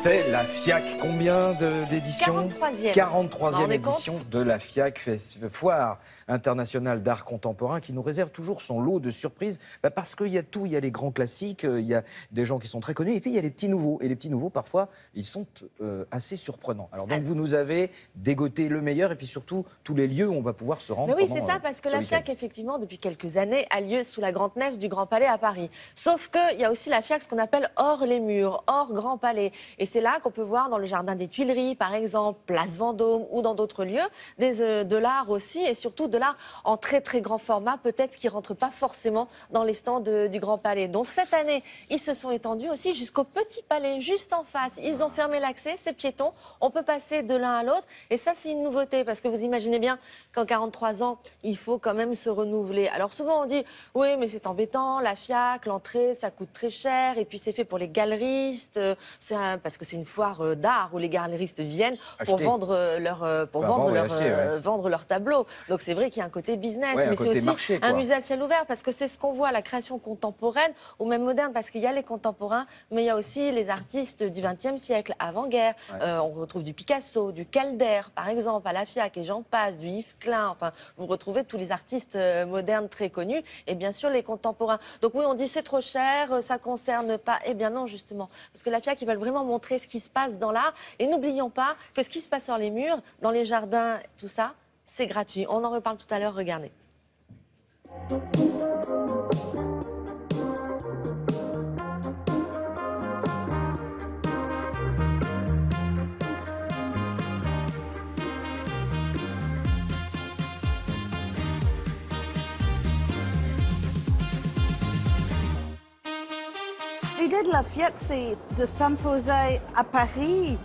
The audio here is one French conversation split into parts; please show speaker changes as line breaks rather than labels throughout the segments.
C'est la FIAC. Combien d'éditions?
43e.
43e édition de la FIAC, Foire internationale d'art contemporain, qui nous réserve toujours son lot de surprises. Parce qu'il y a tout, il y a les grands classiques, il y a des gens qui sont très connus, et puis il y a les petits nouveaux. Et les petits nouveaux, parfois, ils sont assez surprenants. Alors donc vous nous avez dégoté le meilleur, et puis surtout tous les lieux où on va pouvoir se rendre.
Mais oui, c'est ça, parce que la FIAC, effectivement, depuis quelques années, a lieu sous la grande nef du Grand Palais à Paris. Sauf qu'il y a aussi la FIAC, ce qu'on appelle hors les murs, hors Grand Palais. Et c'est là qu'on peut voir dans le jardin des Tuileries, par exemple, place Vendôme ou dans d'autres lieux, de l'art aussi, et surtout de l'art en très très grand format, peut-être qui ne rentre pas forcément dans les stands du Grand Palais. Donc cette année, ils se sont étendus aussi jusqu'au Petit Palais, juste en face. Ils ont fermé l'accès, c'est piéton, on peut passer de l'un à l'autre. Et ça, c'est une nouveauté, parce que vous imaginez bien qu'en 43 ans, il faut quand même se renouveler. Alors souvent on dit, oui, mais c'est embêtant, la FIAC, l'entrée, ça coûte très cher, et puis c'est fait pour les galeristes, parce que c'est une foire d'art où les galeristes viennent pour vendre leurs tableaux. Donc c'est vrai qu'il y a un côté business, mais c'est aussi marché, un musée à ciel ouvert, parce que c'est ce qu'on voit, la création contemporaine ou même moderne, parce qu'il y a les contemporains, mais il y a aussi les artistes du XXe siècle, avant-guerre. On retrouve du Picasso, du Calder, par exemple, à la FIAC, et j'en passe, du Yves Klein. Enfin, vous retrouvez tous les artistes modernes très connus, et bien sûr les contemporains. Donc oui, on dit c'est trop cher, ça concerne pas. Eh bien non, justement, parce que la FIAC, ils veulent vraiment montrer ce qui se passe dans l'art. Et n'oublions pas que ce qui se passe sur les murs, dans les jardins, tout ça, c'est gratuit. On en reparle tout à l'heure, regardez.
L'idée de la FIAC, c'est de s'imposer à Paris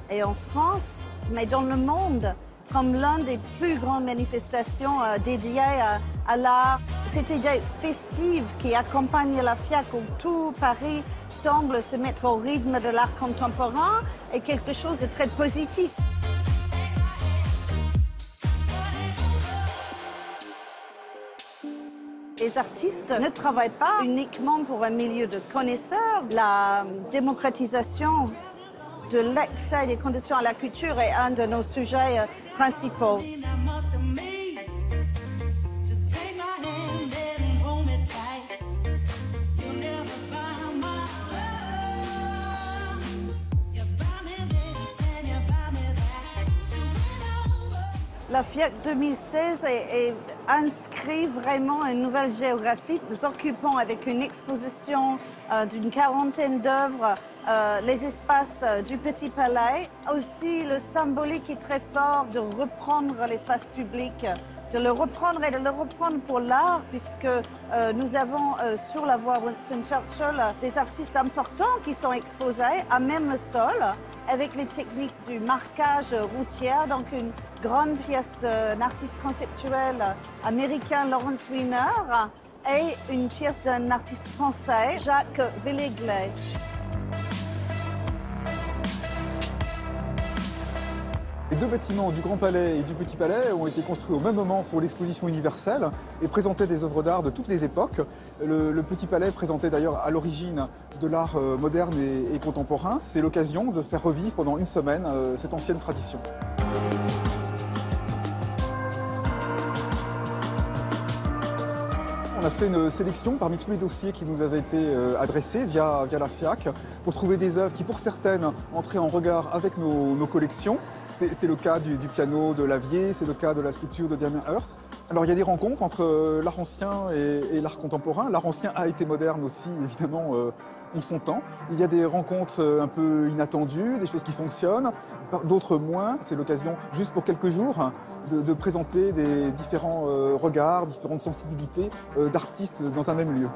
et en France, mais dans le monde, comme l'une des plus grandes manifestations dédiées à l'art. Cette idée festive qui accompagne la FIAC, où tout Paris semble se mettre au rythme de l'art contemporain, est quelque chose de très positif. Les artistes ne travaillent pas uniquement pour un milieu de connaisseurs. La démocratisation de l'accès des conditions à la culture est un de nos sujets principaux. La FIAC 2016 inscrit vraiment une nouvelle géographie. Nous occupons avec une exposition d'une quarantaine d'œuvres les espaces du Petit Palais. Aussi, le symbolique est très fort de reprendre l'espace public, de le reprendre et de le reprendre pour l'art, puisque nous avons sur la voie Winston Churchill des artistes importants qui sont exposés à même le sol, avec les techniques du marquage routier, donc une grande pièce d'un artiste conceptuel américain, Lawrence Weiner, et une pièce d'un artiste français, Jacques Villeglay.
Les deux bâtiments du Grand Palais et du Petit Palais ont été construits au même moment pour l'exposition universelle et présentaient des œuvres d'art de toutes les époques. Le Petit Palais présentait d'ailleurs à l'origine de l'art moderne et contemporain. C'est l'occasion de faire revivre pendant une semaine cette ancienne tradition. On a fait une sélection parmi tous les dossiers qui nous avaient été adressés via la FIAC pour trouver des œuvres qui, pour certaines, entraient en regard avec nos collections. C'est le cas du piano de Lavier, c'est le cas de la sculpture de Damien Hirst. Alors il y a des rencontres entre l'art ancien et l'art contemporain. L'art ancien a été moderne aussi, évidemment, en son temps. Il y a des rencontres un peu inattendues, des choses qui fonctionnent, d'autres moins. C'est l'occasion, juste pour quelques jours, de présenter des différents regards, différentes sensibilités d'artistes dans un même lieu.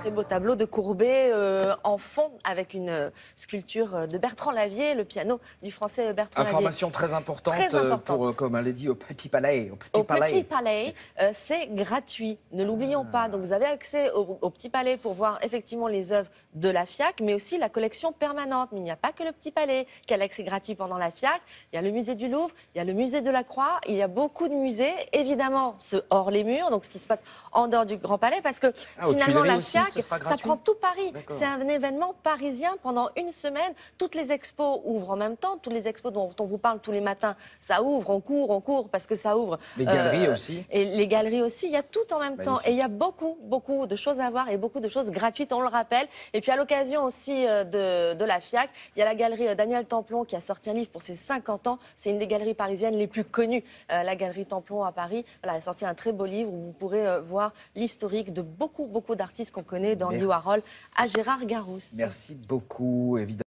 très beau tableau de Courbet en fond avec une sculpture de Bertrand Lavier, le piano du français Bertrand Lavier.
Information très importante, pour, comme elle l'a dit, au Petit Palais.
Petit Palais, c'est gratuit, ne l'oublions pas. Donc vous avez accès au Petit Palais pour voir effectivement les œuvres de la FIAC, mais aussi la collection permanente. Mais il n'y a pas que le Petit Palais qui a l'accès gratuit pendant la FIAC. Il y a le musée du Louvre, il y a le musée de la Croix, il y a beaucoup de musées. Évidemment, ce hors les murs, donc ce qui se passe en dehors du Grand Palais, parce que finalement la FIAC, ça prend tout Paris. C'est un événement parisien pendant une semaine. Toutes les expos ouvrent en même temps. Toutes les expos dont on vous parle tous les matins, ça ouvre, on court parce que ça ouvre.
Les galeries aussi.
Et les galeries aussi, il y a tout en même temps.
Magnifique.
Et il y a beaucoup de choses à voir et beaucoup de choses gratuites, on le rappelle. Et puis à l'occasion aussi de la FIAC, il y a la galerie Daniel Templon qui a sorti un livre pour ses 50 ans. C'est une des galeries parisiennes les plus connues, la galerie Templon à Paris. Voilà, elle a sorti un très beau livre où vous pourrez voir l'historique de beaucoup d'artistes qu'on connaît, d'Andy Warhol à Gérard Garouste.
Merci beaucoup, évidemment.